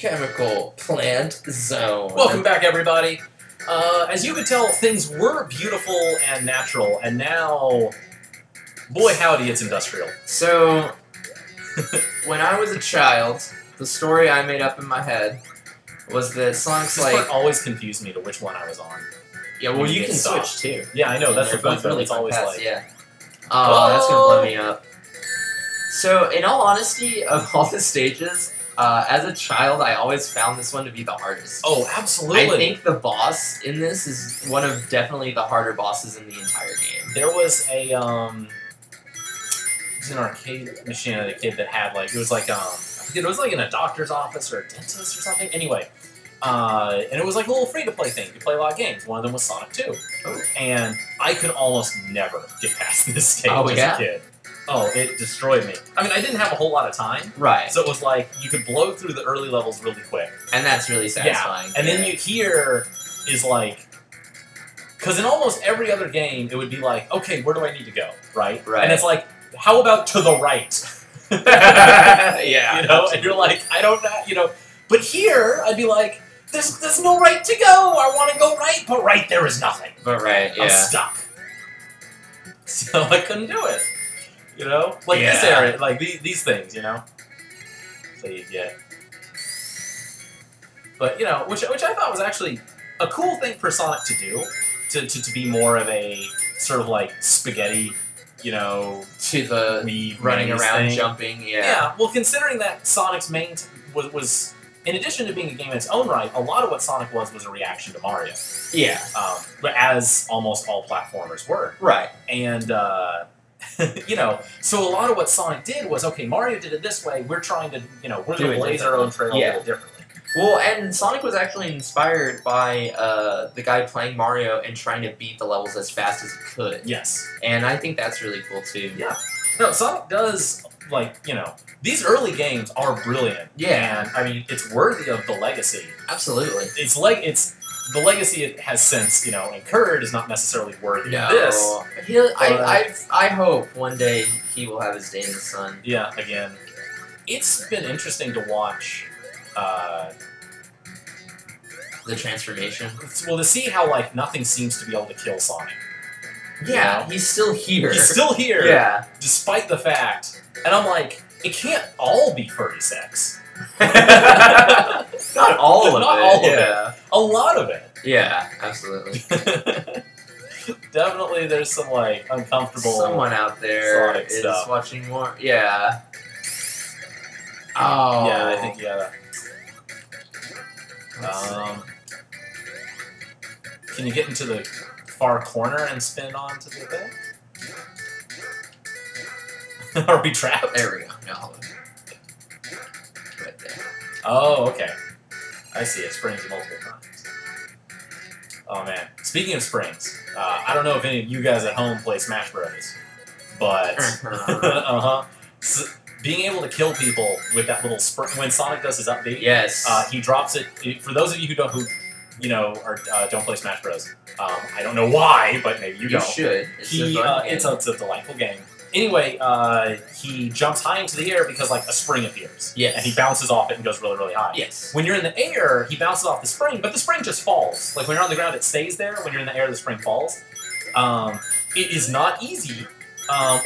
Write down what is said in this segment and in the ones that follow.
Chemical Plant Zone. Welcome back, everybody. As you could tell, things were beautiful and natural, and now, boy howdy, it's industrial. So, when I was a child, the story I made up in my head was that Sonic's This part always confused me to which one I was on. Yeah, well, you can switch too. Yeah, I know, that's the both point, really, it's always fast, like... Yeah. Oh, that's gonna blow me up. So, in all honesty, of all the stages, as a child, I always found this one to be the hardest. Oh, absolutely. I think the boss in this is one of definitely the harder bosses in the entire game. There was a, it was an arcade machine as a kid that had, like, it was like, I forget, it was like in a doctor's office or a dentist or something. Anyway, and it was like a little free-to-play thing. You could play a lot of games. One of them was Sonic 2. Oh. And I could almost never get past this stage as a kid. Oh, it destroyed me. I mean, I didn't have a whole lot of time. Right. So it was like, you could blow through the early levels really quick. And that's really satisfying. Yeah. And then here is like... Because in almost every other game, it would be like, okay, where do I need to go? Right? Right. And it's like, how about to the right? Yeah. You know? And you're like, I don't know, you know. But here, I'd be like, there's no right to go. I want to go right, but right there is nothing. But right, yeah. I'm stuck. So I couldn't do it. You know? Like this area, like these things, you know? So you get. But, you know, which I thought was actually a cool thing for Sonic to do. To be more of a sort of like spaghetti, you know, to the running around, thing. Jumping, yeah. Yeah, well, considering that Sonic's main was in addition to being a game in its own right, a lot of what Sonic was a reaction to Mario. Yeah. But as almost all platformers were. Right. And, you know, so a lot of what Sonic did was, okay, Mario did it this way, we're trying to, you know, we're going to blaze our own trail a little differently. Well, and Sonic was actually inspired by the guy playing Mario and trying to beat the levels as fast as he could. Yes. And I think that's really cool, too. Yeah. No, Sonic does, like, you know, these early games are brilliant. Yeah. And, I mean, it's worthy of the legacy. Absolutely. It's like, the legacy it has since, you know, incurred is not necessarily worthy of this. I hope one day he will have his day in the sun. Yeah, again. It's been interesting to watch... the transformation. Well, to see how, like, nothing seems to be able to kill Sonic. Yeah, you know? He's still here. He's still here. Yeah. Despite the fact. And I'm like, it can't all be furry sex. Not all of it. Not all of it. A lot of it. Yeah, absolutely. Definitely there's some, like, uncomfortable... Someone out there Sonic is stuff. watching more... Yeah. Oh. Yeah, I think, yeah. Can you get into the far corner and spin onto the thing? Are we trapped? There we go. No. Right there. Oh, okay. I see. It springs multiple times. Oh, man. Speaking of springs, I don't know if any of you guys at home play Smash Bros. But... So, being able to kill people with that little spring, when Sonic does his upbeat, yes, he drops it. For those of you who don't, don't play Smash Bros. I don't know why, but maybe you don't. You should. It's a delightful game. Anyway, he jumps high into the air because like a spring appears. Yes, and he bounces off it and goes really, really high. Yes. When you're in the air, he bounces off the spring, but the spring just falls. Like when you're on the ground, it stays there. When you're in the air, the spring falls. It is not easy.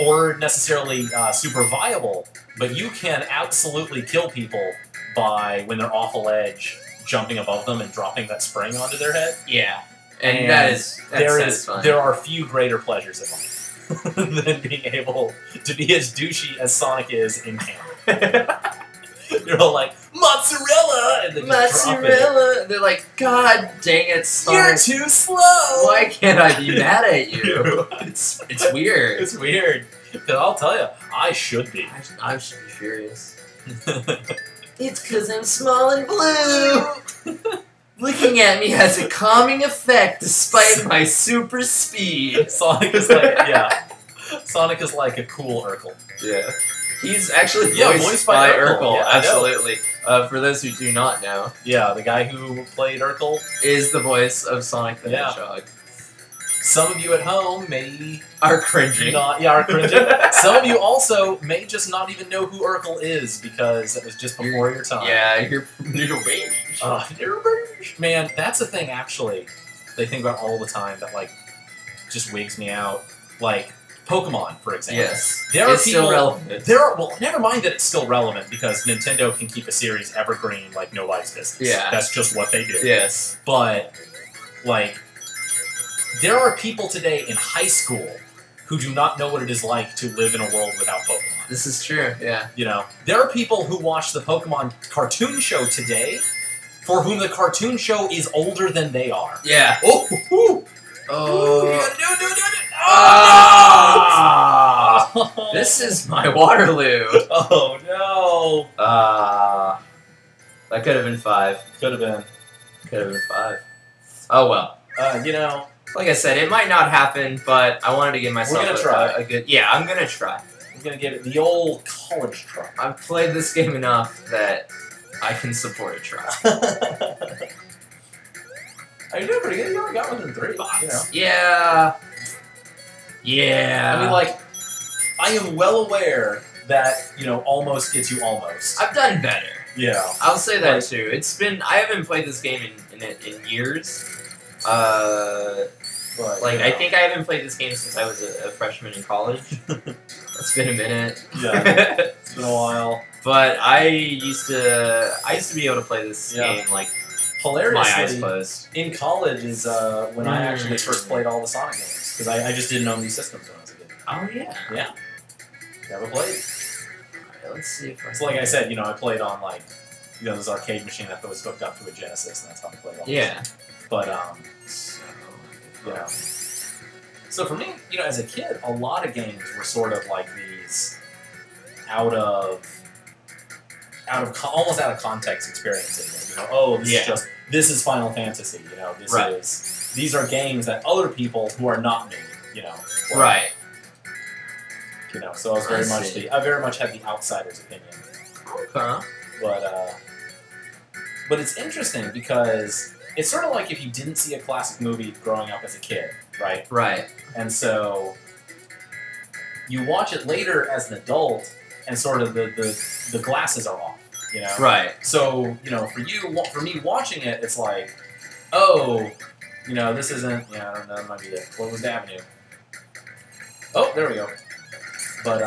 Or necessarily super viable, but you can absolutely kill people by, when they're off a ledge, jumping above them and dropping that spring onto their head. Yeah, and that's satisfying. There are few greater pleasures in life than being able to be as douchey as Sonic is in camera. You're all like, mozzarella! And they just mozzarella! They're like, God dang it, Sonic. You're too slow! Why can't I be mad at you? It's weird. It's weird. Because I'll tell you, I should be. I should be furious. It's because I'm small and blue! Looking at me has a calming effect despite my super speed. Sonic is like, yeah. Sonic is like a cool Urkel. Yeah. He's actually voiced by Urkel. Yeah, absolutely. For those who do not know. Yeah, the guy who played Urkel is the voice of Sonic the Hedgehog. Some of you at home may Are cringing. are cringing. Some of you also may just not even know who Urkel is because it was just before your time. Yeah, you're a baby. Man, that's a thing actually they think about all the time that like just wigs me out. Like Pokemon, for example. Yes. There are it's people, still relevant. well, never mind that it's still relevant because Nintendo can keep a series evergreen like nobody's business. Yeah. That's just what they do. Yes. But, like, there are people today in high school who do not know what it is like to live in a world without Pokemon. This is true, yeah. You know, there are people who watch the Pokemon cartoon show today for whom the cartoon show is older than they are. Yeah. Oh, ooh, Oh. you gotta do it. Ah. Oh, no! This is my Waterloo. Oh, no. That could have been 5. Could have been. Could have been 5. Oh well. You know. Like I said, it might not happen, but I wanted to give myself We're gonna try. a good... Yeah, I'm gonna try. I'm gonna give it the old college try. I've played this game enough that I can support a try. You're doing pretty good. You only got within 3. You know. Yeah. Yeah. I mean, like, I am well aware that, you know, almost gets you almost. I've done better. Yeah. I'll say that Like- too. It's been... I haven't played this game in years. But, Like, you know. I think I haven't played this game since I was a freshman in college. It's been a minute. Yeah. It's been a while. But I used to be able to play this Yeah. game like my eyes Hilariously, closed. in college is when I actually first played all the Sonic games. Because I just didn't own these systems when I was a kid. Oh yeah. Yeah. Never played. Alright, let's see if I. So like I said, you know, I played on like, you know, this arcade machine that was hooked up to a Genesis, and that's how I played all this. Yeah. But So, you know. So for me, you know, as a kid, a lot of games were sort of like these almost out of context experiences. You know, oh, this is Final Fantasy. You know, these are games that other people who are not me, you know, play. Right. You know, so I was I very much had the outsider's opinion. Okay. But it's interesting because it's sort of like if you didn't see a classic movie growing up as a kid, right? Right. And so you watch it later as an adult, and sort of the glasses are off, you know? Right. So, you know, for me watching it, it's like, oh, you know, this isn't, yeah, I don't know, that might be it. Closed Avenue. Oh, there we go. But,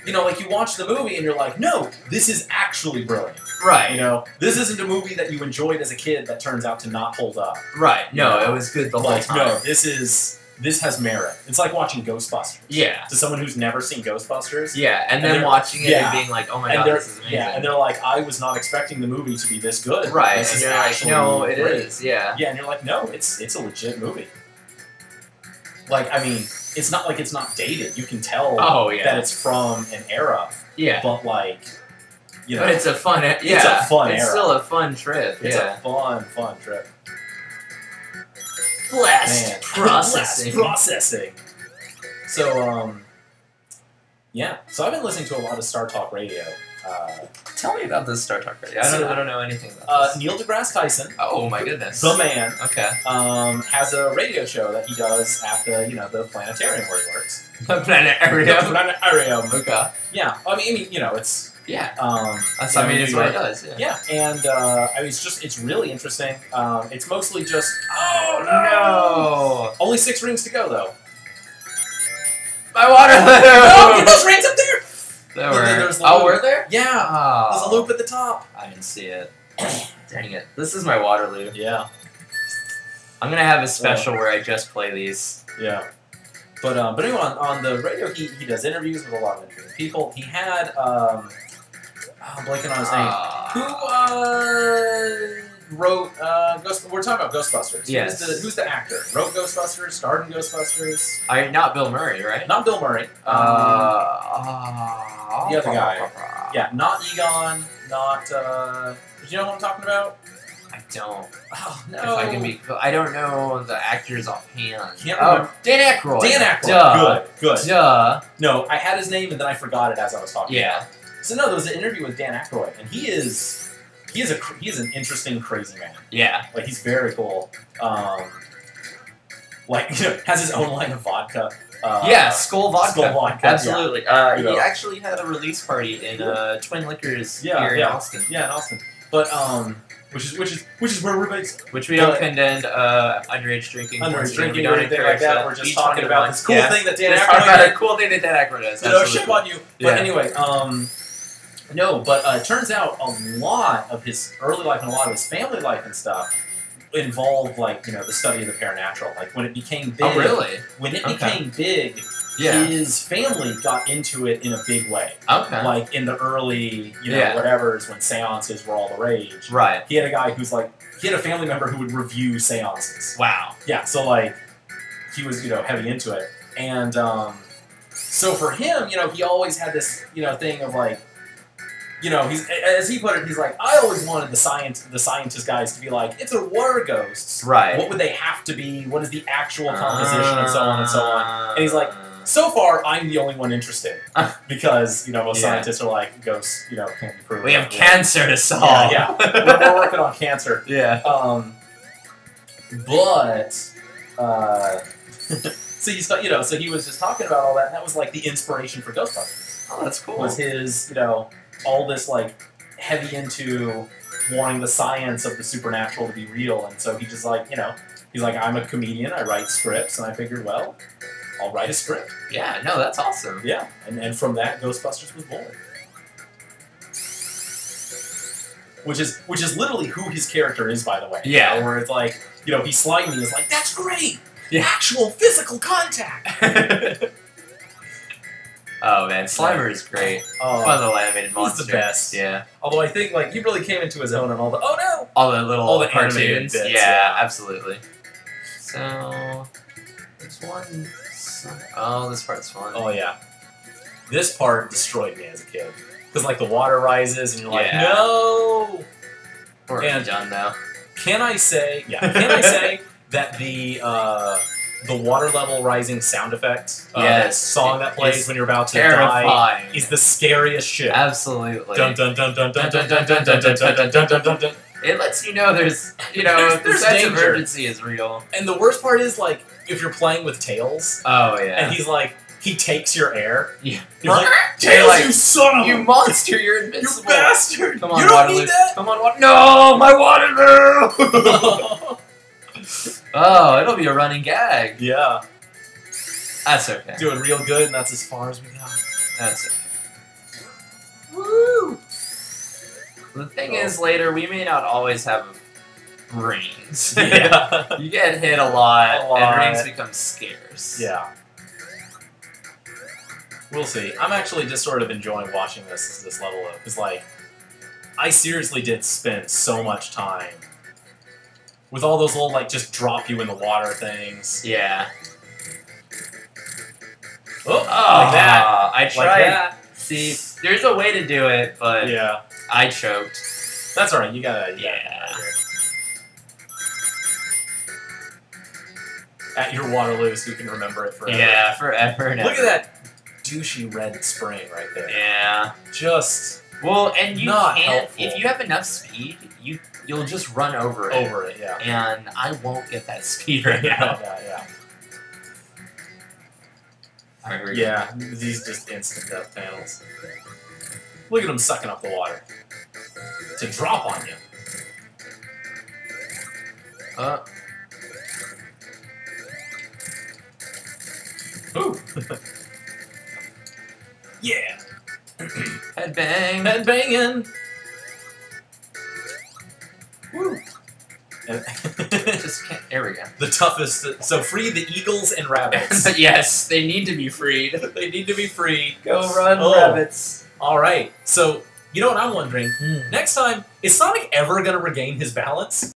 you know, like you watch the movie and you're like, no, this is actually brilliant. Right. You know, this isn't a movie that you enjoyed as a kid that turns out to not hold up. Right. No, You know? it was good the whole Like, time. no, this has merit. It's like watching Ghostbusters. Yeah. To someone who's never seen Ghostbusters. Yeah, and And then they're- watching it yeah. and being like, oh my And god, they're, this is amazing. yeah, and they're like, I was not expecting the movie to be this good. Right. This And is you're like, actually no, it great. is. Yeah. Yeah, and you're like, no, it's a legit movie. Like, I mean, it's not like it's not dated. You can tell Oh yeah. that it's from an era, Yeah. but like, you know, But it's a fun. Yeah. It's a fun It's era. still a fun trip. it's yeah. a fun trip. Blast Man. processing. Blast processing. So, yeah. So I've been listening to a lot of Star Talk radio. Tell me about this Star Talk radio. I don't know anything about this. Neil deGrasse Tyson, Oh my goodness. the man, Okay. has a radio show that he does at the the planetarium where he works. Planetarium. Planetarium. Okay. Yeah. I mean, you know, it's Yeah. That's it's what it does. Yeah. Yeah, and I mean, it's really interesting. It's mostly just No. only 6 rings to go though. My Waterloo. No, get those rings up there. There And then were. there's the Oh, loop. were there? Yeah, Oh. there's a loop at the top. I didn't see it. Dang it. This is my Waterloo. Yeah, I'm gonna have a special where I just play these. yeah. But anyway, on the radio, he does interviews with a lot of interesting people. He had I'm blanking on his name. Who wrote we're talking about Ghostbusters. Yes. Who's the actor? Wrote Ghostbusters, starred in Ghostbusters. Not Bill Murray, right? Not Bill Murray. The the other guy. Yeah, not Egon, not did you know who I'm talking about? I don't. Oh no. If I can be, I don't know the actors offhand. Can't remember. Dan Aykroyd. Dan Aykroyd. Duh. Good. Duh. No, I had his name and then I forgot it as I was talking. Yeah. So no, there was an interview with Dan Aykroyd, and he is an interesting, crazy man. Yeah. Like he's very cool. like has his own line of vodka. Yeah, Skull Vodka. Skull Vodka, Absolutely. You He know. actually had a release party in Twin Liquors Yeah, here in yeah. Austin. Yeah, in Austin. But which is where we're based. Which we don't But- condemn underage drinking. Underage drinking we or don't anything encourage like that. We're just Each talking about this cool yeah. thing that Dan Just talking Aykroyd about did. a cool thing that Dan Aykroyd does. You know, Absolutely. shame on you. Yeah. But anyway, no, but it turns out a lot of his early life and a lot of his family life and stuff involved, like, you know, the study of the paranatural. Like, when it became big. Oh, really? When it Okay. became big, Yeah. his family got into it in a big way. Okay. Like, in the early, you know, Yeah. whatevers, when seances were all the rage. Right. He had a guy who's like, he had a family member who would review seances. Wow. Yeah, so like, he was, you know, heavy into it. And so for him, you know, he always had this, you know, thing of like, you know, he's, as he put it, he's like, I always wanted the scientist guys to be like, if there were ghosts, Right. what would they have to be? What is the actual composition and so on and so on. And he's like, so far, I'm the only one interested. Because, you know, most Yeah. scientists are like, ghosts, you know, can't be proven. we have cancer to solve. Yeah, yeah. we're working on cancer. Yeah. But so you start, you know, so he was just talking about all that, and that was like the inspiration for Ghostbusters. Oh, that's cool. Was his, you know, all this like heavy into wanting the science of the supernatural to be real, and so he just like, you know, he's like, I'm a comedian, I write scripts, and I figured, well, I'll write a script. Yeah. No, that's awesome. Yeah, and from that, Ghostbusters was born. Which is literally who his character is, by the way. Yeah. You know, where it's like, you know, he's slimy is like, that's great! Yeah. Actual physical contact! Oh man, Slimer is great. One of the animated monsters. the best. Yeah. Although I think, like, he really came into his own and all the, oh no! All the little All the animated cartoons. bits, yeah, yeah. absolutely. So, this one. Oh, this part's fun. Oh yeah. This part destroyed me as a kid. Because, like, the water rises and you're like, Yeah. no! We're and- done now. Can I say that the water level rising sound effect, that Yes, song that plays it's when you're about to die, Terrifying. is the scariest shit. Absolutely. Dun dun dun dun dun dun dun dun dun dun dun dun dun dun dun. It lets you know there's, you know, There's the sense of danger. urgency is real. And the worst part is, like, if you're playing with Tails, Oh yeah. and he's like, he takes your air. Yeah. You're like, You're Tails, like, you son of you a... monster, you're You invincible. bastard! Come on, you don't Waterloo. need that! Come on, Waterloo. No, my Waterloo! Oh, it'll be a running gag. Yeah. That's okay. Doing real good, and that's as far as we got. That's okay. Woo! The thing is, later, we may not always have rings. Yeah. You get hit a lot, A lot. and rings become scarce. Yeah. We'll see. I'm actually just sort of enjoying watching this level of, because, like, I seriously did spend so much time with all those little, like, just drop you in the water things. Yeah. Oh, like that. I Like tried. that. See, there's a way to do it, but Yeah. I choked. That's alright, you gotta, Yeah. At your Waterloo so you can remember it forever. Yeah, forever and Look ever. at that douchey red spring right there. Yeah. Just Well, and you Not can't. helpful. If you have enough speed, you'll just run over it. over it, yeah. And I won't get that speed right now. Yeah. Alright, here we go. Yeah, these just instant death panels. Look at them sucking up the water. To drop on you. Ooh. Yeah. Headbang. Head banging. Woo. And Just can't. There we go. the toughest. So free the eagles and rabbits. But yes, they need to be freed. They need to be free. Go run, Oh. rabbits. All right. So you know what I'm wondering? Next time, is Sonic ever gonna regain his balance?